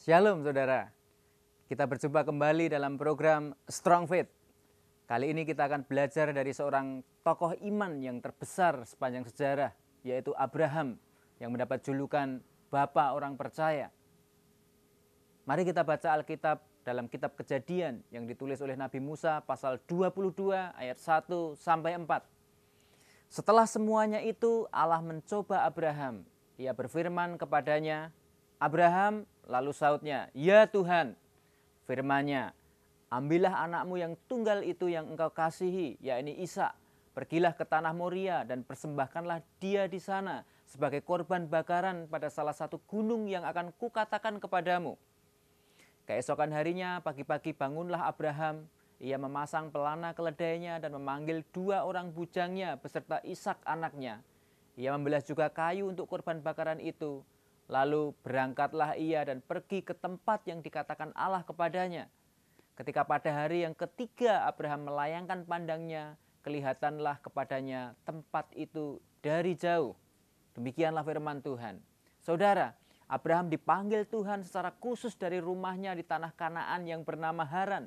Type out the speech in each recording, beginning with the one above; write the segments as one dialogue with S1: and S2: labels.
S1: Shalom saudara, kita berjumpa kembali dalam program Strong Faith. Kali ini kita akan belajar dari seorang tokoh iman yang terbesar sepanjang sejarah, yaitu Abraham yang mendapat julukan Bapa Orang Percaya. Mari kita baca Alkitab dalam kitab Kejadian yang ditulis oleh Nabi Musa pasal 22 ayat 1 sampai 4. Setelah semuanya itu Allah mencoba Abraham. Ia berfirman kepadanya, Abraham, lalu sautnya, ya Tuhan. Firman-Nya, ambillah anakmu yang tunggal itu yang engkau kasihi, yakni Ishak. Pergilah ke tanah Moria dan persembahkanlah dia di sana sebagai korban bakaran pada salah satu gunung yang akan kukatakan kepadamu. Keesokan harinya pagi-pagi bangunlah Abraham. Ia memasang pelana keledainya dan memanggil 2 orang bujangnya beserta Ishak anaknya. Ia membelah juga kayu untuk korban bakaran itu. Lalu berangkatlah ia dan pergi ke tempat yang dikatakan Allah kepadanya. Ketika pada hari yang ketiga Abraham melayangkan pandangnya, kelihatanlah kepadanya tempat itu dari jauh. Demikianlah firman Tuhan. Saudara, Abraham dipanggil Tuhan secara khusus dari rumahnya di tanah Kanaan yang bernama Haran.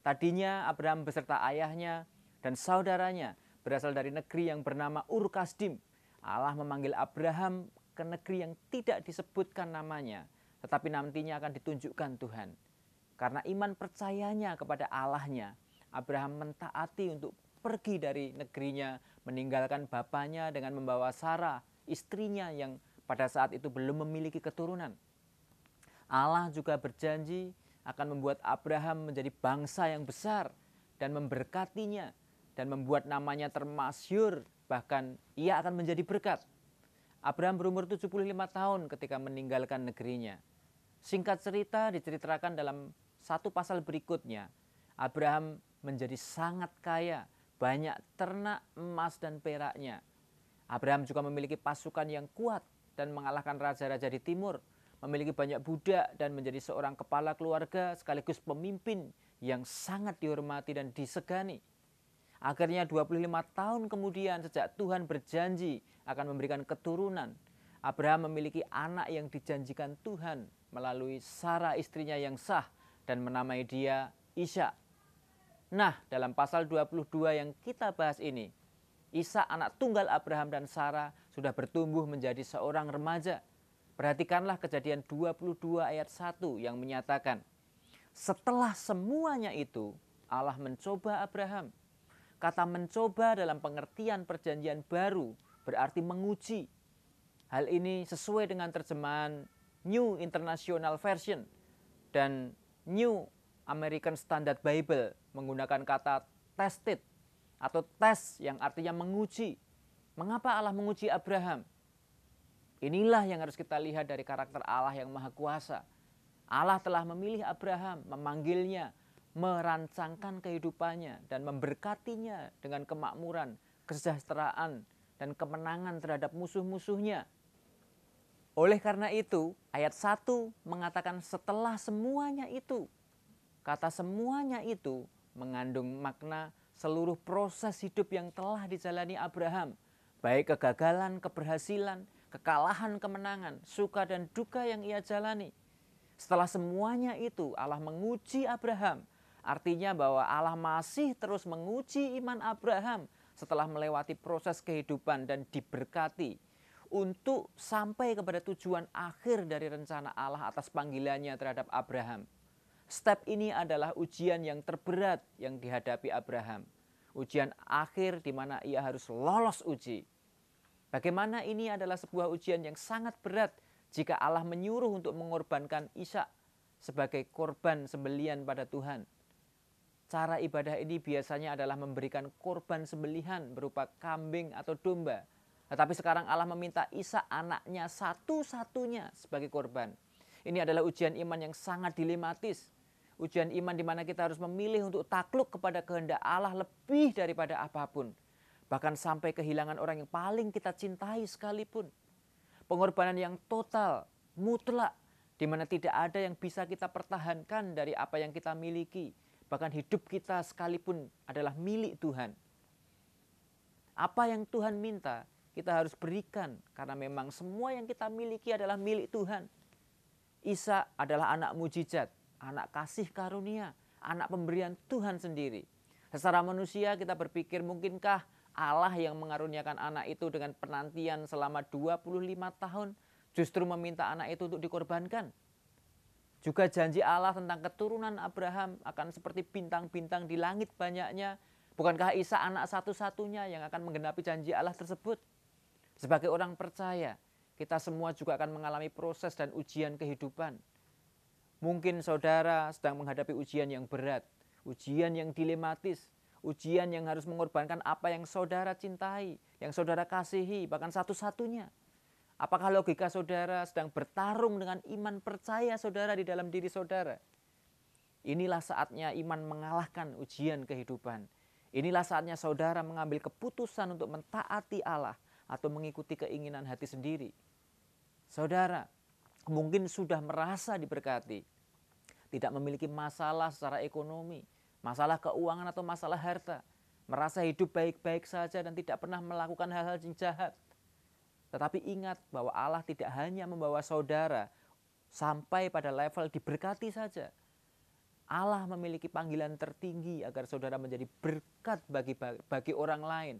S1: Tadinya Abraham beserta ayahnya dan saudaranya berasal dari negeri yang bernama Ur Kasdim. Allah memanggil Abraham ke negeri yang tidak disebutkan namanya, tetapi nantinya akan ditunjukkan Tuhan. Karena iman percayanya kepada Allahnya, Abraham mentaati untuk pergi dari negerinya, meninggalkan bapaknya dengan membawa Sarah, istrinya yang pada saat itu belum memiliki keturunan. Allah juga berjanji akan membuat Abraham menjadi bangsa yang besar dan memberkatinya dan membuat namanya termasyhur, bahkan ia akan menjadi berkat. Abraham berumur 75 tahun ketika meninggalkan negerinya. Singkat cerita diceritakan dalam satu pasal berikutnya. Abraham menjadi sangat kaya, banyak ternak, emas dan peraknya. Abraham juga memiliki pasukan yang kuat dan mengalahkan raja-raja di timur, memiliki banyak budak dan menjadi seorang kepala keluarga sekaligus pemimpin yang sangat dihormati dan disegani. Akhirnya 25 tahun kemudian sejak Tuhan berjanji akan memberikan keturunan, Abraham memiliki anak yang dijanjikan Tuhan melalui Sarah istrinya yang sah dan menamai dia Ishak. Nah, dalam pasal 22 yang kita bahas ini, Ishak anak tunggal Abraham dan Sarah sudah bertumbuh menjadi seorang remaja. Perhatikanlah Kejadian 22 ayat 1 yang menyatakan, setelah semuanya itu Allah mencoba Abraham. Kata mencoba dalam pengertian perjanjian baru berarti menguji. Hal ini sesuai dengan terjemahan New International Version dan New American Standard Bible menggunakan kata tested atau tes yang artinya menguji. Mengapa Allah menguji Abraham? Inilah yang harus kita lihat dari karakter Allah yang Maha Kuasa. Allah telah memilih Abraham, memanggilnya, merancangkan kehidupannya dan memberkatinya dengan kemakmuran, kesejahteraan, dan kemenangan terhadap musuh-musuhnya. Oleh karena itu, ayat 1 mengatakan setelah semuanya itu. Kata semuanya itu mengandung makna seluruh proses hidup yang telah dijalani Abraham, baik kegagalan, keberhasilan, kekalahan, kemenangan, suka dan duka yang ia jalani. Setelah semuanya itu Allah menguji Abraham. Artinya bahwa Allah masih terus menguji iman Abraham setelah melewati proses kehidupan dan diberkati untuk sampai kepada tujuan akhir dari rencana Allah atas panggilannya terhadap Abraham. Step ini adalah ujian yang terberat yang dihadapi Abraham. Ujian akhir di mana ia harus lolos uji. Bagaimana ini adalah sebuah ujian yang sangat berat jika Allah menyuruh untuk mengorbankan Ishak sebagai korban sembelihan pada Tuhan. Cara ibadah ini biasanya adalah memberikan korban sembelihan berupa kambing atau domba. Tetapi sekarang Allah meminta Ishak anaknya satu-satunya sebagai korban. Ini adalah ujian iman yang sangat dilematis. Ujian iman di mana kita harus memilih untuk takluk kepada kehendak Allah lebih daripada apapun. Bahkan sampai kehilangan orang yang paling kita cintai sekalipun. Pengorbanan yang total, mutlak, di mana tidak ada yang bisa kita pertahankan dari apa yang kita miliki. Bahkan hidup kita sekalipun adalah milik Tuhan. Apa yang Tuhan minta, kita harus berikan. Karena memang semua yang kita miliki adalah milik Tuhan. Ishak adalah anak mujizat, anak kasih karunia, anak pemberian Tuhan sendiri. Secara manusia kita berpikir, mungkinkah Allah yang mengaruniakan anak itu dengan penantian selama 25 tahun justru meminta anak itu untuk dikorbankan? Juga janji Allah tentang keturunan Abraham akan seperti bintang-bintang di langit banyaknya. Bukankah Ishak anak satu-satunya yang akan menggenapi janji Allah tersebut? Sebagai orang percaya, kita semua juga akan mengalami proses dan ujian kehidupan. Mungkin saudara sedang menghadapi ujian yang berat, ujian yang dilematis, ujian yang harus mengorbankan apa yang saudara cintai, yang saudara kasihi, bahkan satu-satunya. Apakah logika saudara sedang bertarung dengan iman percaya saudara di dalam diri saudara? Inilah saatnya iman mengalahkan ujian kehidupan. Inilah saatnya saudara mengambil keputusan untuk mentaati Allah atau mengikuti keinginan hati sendiri. Saudara mungkin sudah merasa diberkati, tidak memiliki masalah secara ekonomi, masalah keuangan atau masalah harta, merasa hidup baik-baik saja dan tidak pernah melakukan hal-hal yang jahat. Tetapi ingat bahwa Allah tidak hanya membawa saudara sampai pada level diberkati saja. Allah memiliki panggilan tertinggi agar saudara menjadi berkat bagi orang lain,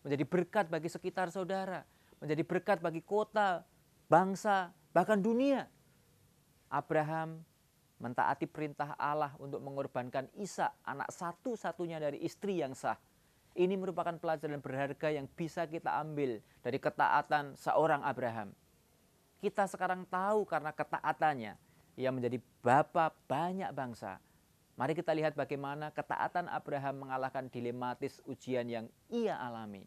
S1: menjadi berkat bagi sekitar saudara, menjadi berkat bagi kota, bangsa, bahkan dunia. Abraham mentaati perintah Allah untuk mengorbankan Ishak, anak satu-satunya dari istri yang sah. Ini merupakan pelajaran berharga yang bisa kita ambil dari ketaatan seorang Abraham. Kita sekarang tahu karena ketaatannya, ia menjadi bapa banyak bangsa. Mari kita lihat bagaimana ketaatan Abraham mengalahkan dilematis ujian yang ia alami.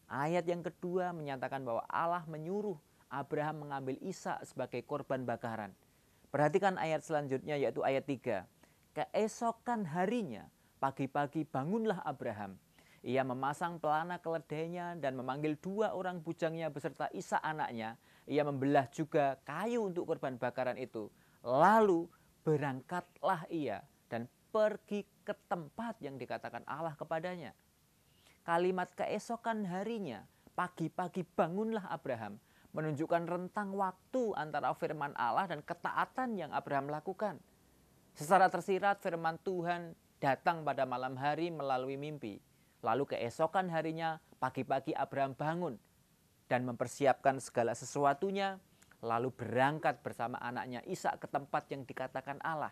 S1: Ayat yang kedua menyatakan bahwa Allah menyuruh Abraham mengambil Ishak sebagai korban bakaran. Perhatikan ayat selanjutnya yaitu ayat 3. Keesokan harinya, pagi-pagi bangunlah Abraham. Ia memasang pelana keledainya dan memanggil 2 orang bujangnya beserta Ishak anaknya. Ia membelah juga kayu untuk korban bakaran itu. Lalu berangkatlah ia dan pergi ke tempat yang dikatakan Allah kepadanya. Kalimat keesokan harinya, pagi-pagi bangunlah Abraham, menunjukkan rentang waktu antara firman Allah dan ketaatan yang Abraham lakukan. Secara tersirat firman Tuhan datang pada malam hari melalui mimpi. Lalu keesokan harinya pagi-pagi Abraham bangun dan mempersiapkan segala sesuatunya, lalu berangkat bersama anaknya Ishak ke tempat yang dikatakan Allah.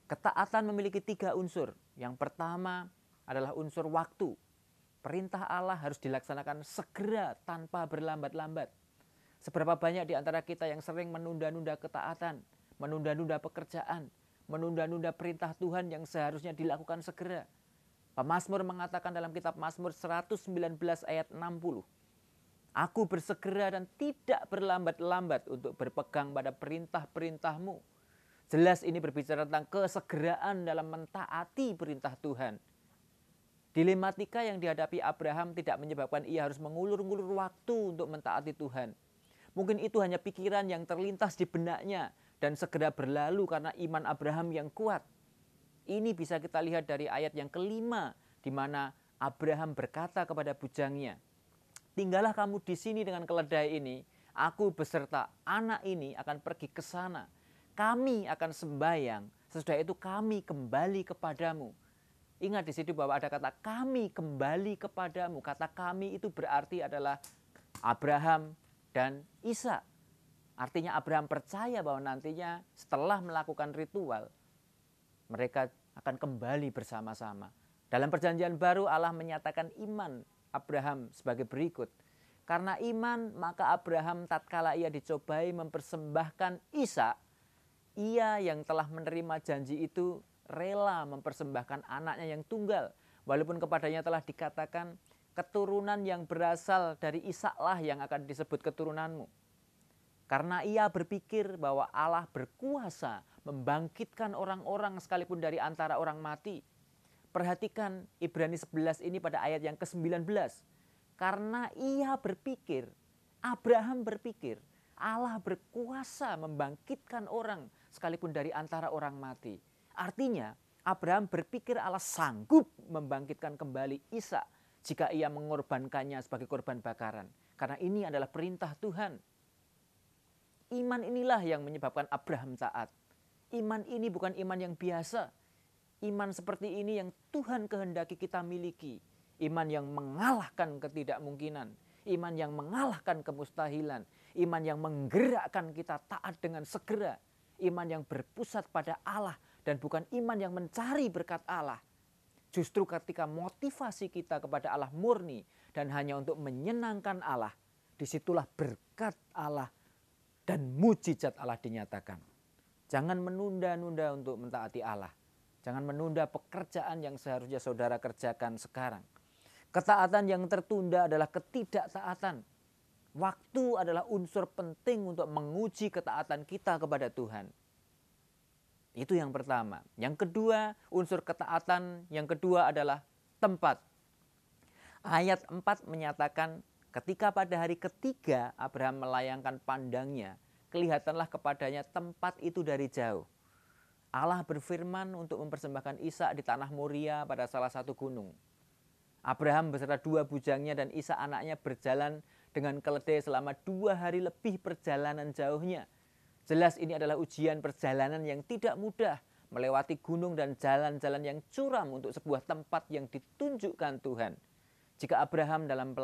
S1: Ketaatan memiliki 3 unsur. Yang pertama adalah unsur waktu. Perintah Allah harus dilaksanakan segera tanpa berlambat-lambat. Seberapa banyak di antara kita yang sering menunda-nunda ketaatan, menunda-nunda pekerjaan, menunda-nunda perintah Tuhan yang seharusnya dilakukan segera. Pemazmur mengatakan dalam kitab Mazmur 119 ayat 60, Aku bersegera dan tidak berlambat-lambat untuk berpegang pada perintah-perintah-Mu. Jelas ini berbicara tentang kesegeraan dalam mentaati perintah Tuhan. Dilematika yang dihadapi Abraham tidak menyebabkan ia harus mengulur-ngulur waktu untuk mentaati Tuhan. Mungkin itu hanya pikiran yang terlintas di benaknya dan segera berlalu karena iman Abraham yang kuat. Ini bisa kita lihat dari ayat yang kelima, di mana Abraham berkata kepada bujangnya, tinggallah kamu di sini dengan keledai ini, aku beserta anak ini akan pergi ke sana. Kami akan sembahyang, sesudah itu kami kembali kepadamu. Ingat di situ bahwa ada kata kami kembali kepadamu. Kata kami itu berarti adalah Abraham dan Ishak. Artinya Abraham percaya bahwa nantinya setelah melakukan ritual, mereka akan kembali bersama-sama. Dalam perjanjian baru Allah menyatakan iman Abraham sebagai berikut. Karena iman maka Abraham tatkala ia dicobai mempersembahkan Ishak, ia yang telah menerima janji itu rela mempersembahkan anaknya yang tunggal. Walaupun kepadanya telah dikatakan keturunan yang berasal dari Ishaklah yang akan disebut keturunanmu. Karena ia berpikir bahwa Allah berkuasa membangkitkan orang-orang sekalipun dari antara orang mati. Perhatikan Ibrani 11 ini pada ayat yang ke-19. Karena ia berpikir, Abraham berpikir, Allah berkuasa membangkitkan orang sekalipun dari antara orang mati. Artinya Abraham berpikir Allah sanggup membangkitkan kembali Ishak jika ia mengorbankannya sebagai korban bakaran. Karena ini adalah perintah Tuhan. Iman inilah yang menyebabkan Abraham taat. Iman ini bukan iman yang biasa. Iman seperti ini yang Tuhan kehendaki kita miliki. Iman yang mengalahkan ketidakmungkinan. Iman yang mengalahkan kemustahilan. Iman yang menggerakkan kita taat dengan segera. Iman yang berpusat pada Allah dan bukan iman yang mencari berkat Allah. Justru ketika motivasi kita kepada Allah murni dan hanya untuk menyenangkan Allah, disitulah berkat Allah dan mujizat Allah dinyatakan. Jangan menunda-nunda untuk mentaati Allah. Jangan menunda pekerjaan yang seharusnya saudara kerjakan sekarang. Ketaatan yang tertunda adalah ketidaktaatan. Waktu adalah unsur penting untuk menguji ketaatan kita kepada Tuhan. Itu yang pertama. Yang kedua, unsur ketaatan yang kedua adalah tempat. Ayat 4 menyatakan ketika pada hari ketiga Abraham melayangkan pandangnya, kelihatanlah kepadanya tempat itu dari jauh. Allah berfirman untuk mempersembahkan Ishak di tanah Moria pada salah satu gunung. Abraham beserta 2 bujangnya dan Ishak anaknya berjalan dengan keledai selama 2 hari lebih perjalanan jauhnya. Jelas ini adalah ujian perjalanan yang tidak mudah, melewati gunung dan jalan-jalan yang curam untuk sebuah tempat yang ditunjukkan Tuhan. Jika Abraham dalam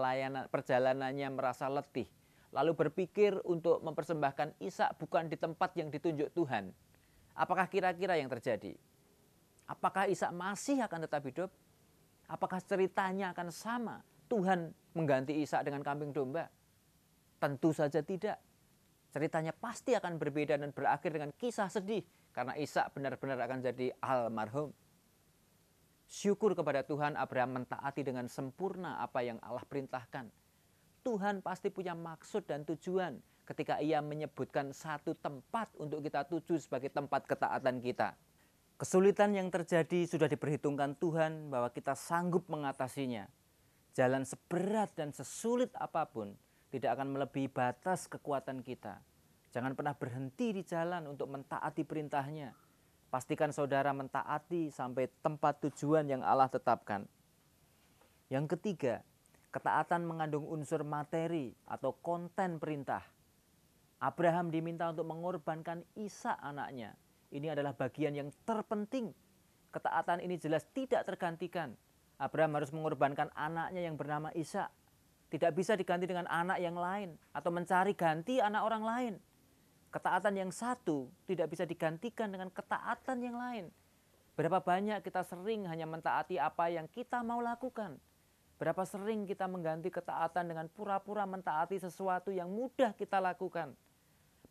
S1: perjalanannya merasa letih, lalu berpikir untuk mempersembahkan Ishak bukan di tempat yang ditunjuk Tuhan, apakah kira-kira yang terjadi? Apakah Ishak masih akan tetap hidup? Apakah ceritanya akan sama? Tuhan mengganti Ishak dengan kambing domba? Tentu saja tidak. Ceritanya pasti akan berbeda dan berakhir dengan kisah sedih karena Ishak benar-benar akan jadi almarhum. Syukur kepada Tuhan, Abraham mentaati dengan sempurna apa yang Allah perintahkan. Tuhan pasti punya maksud dan tujuan ketika Ia menyebutkan satu tempat untuk kita tuju sebagai tempat ketaatan kita. Kesulitan yang terjadi sudah diperhitungkan Tuhan bahwa kita sanggup mengatasinya. Jalan seberat dan sesulit apapun tidak akan melebihi batas kekuatan kita. Jangan pernah berhenti di jalan untuk mentaati perintahnya. Pastikan saudara mentaati sampai tempat tujuan yang Allah tetapkan. Yang ketiga, ketaatan mengandung unsur materi atau konten perintah. Abraham diminta untuk mengorbankan Ishak anaknya. Ini adalah bagian yang terpenting. Ketaatan ini jelas tidak tergantikan. Abraham harus mengorbankan anaknya yang bernama Ishak. Tidak bisa diganti dengan anak yang lain atau mencari ganti anak orang lain. Ketaatan yang satu tidak bisa digantikan dengan ketaatan yang lain. Berapa banyak kita sering hanya mentaati apa yang kita mau lakukan. Berapa sering kita mengganti ketaatan dengan pura-pura mentaati sesuatu yang mudah kita lakukan.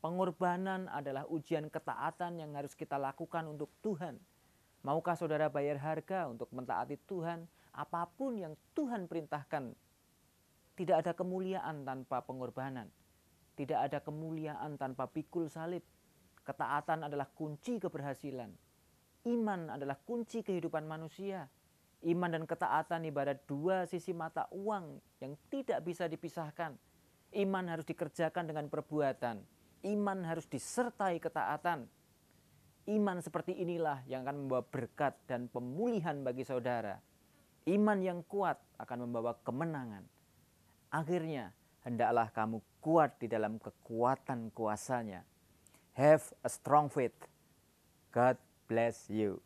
S1: Pengorbanan adalah ujian ketaatan yang harus kita lakukan untuk Tuhan. Maukah saudara bayar harga untuk mentaati Tuhan? Apapun yang Tuhan perintahkan. Tidak ada kemuliaan tanpa pengorbanan. Tidak ada kemuliaan tanpa pikul salib. Ketaatan adalah kunci keberhasilan. Iman adalah kunci kehidupan manusia. Iman dan ketaatan ibarat 2 sisi mata uang yang tidak bisa dipisahkan. Iman harus dikerjakan dengan perbuatan. Iman harus disertai ketaatan. Iman seperti inilah yang akan membawa berkat dan pemulihan bagi saudara. Iman yang kuat akan membawa kemenangan. Akhirnya, hendaklah kamu kuat di dalam kekuatan kuasanya. Have a strong faith. God bless you.